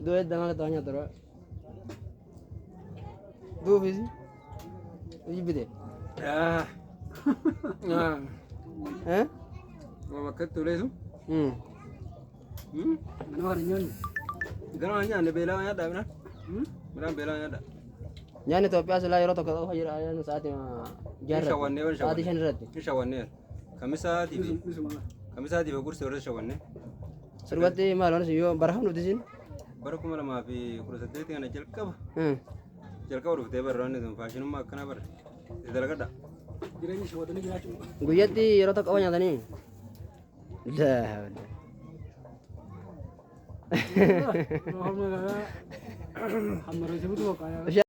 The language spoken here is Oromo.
Dua dengan tanya terus. Dua visi. Ini bide. Ah. Ah. Eh? Mama ketulah itu. Hmm. Mana orang nyon? Ikan orang nyon bela nya ada mana? Mana bela nya ada? Nyani to piasa la yoro to ka hajir ayan saat ma jarra. Saat shan rat. Shawanne. Kamisa TV. Kamisa TV kursi orang shawanne. Surwati malon siyo barham lu disin. Baru kumala maafi kurusate tinggal jalkab. Hmm. Jalkab urut tebar ronde tuh fashion mak kena bar. Tidak ada. Jiranya shawadane gila cuma. Guyati yoro to kawanya tani. Dah. हम हमारे से भी तो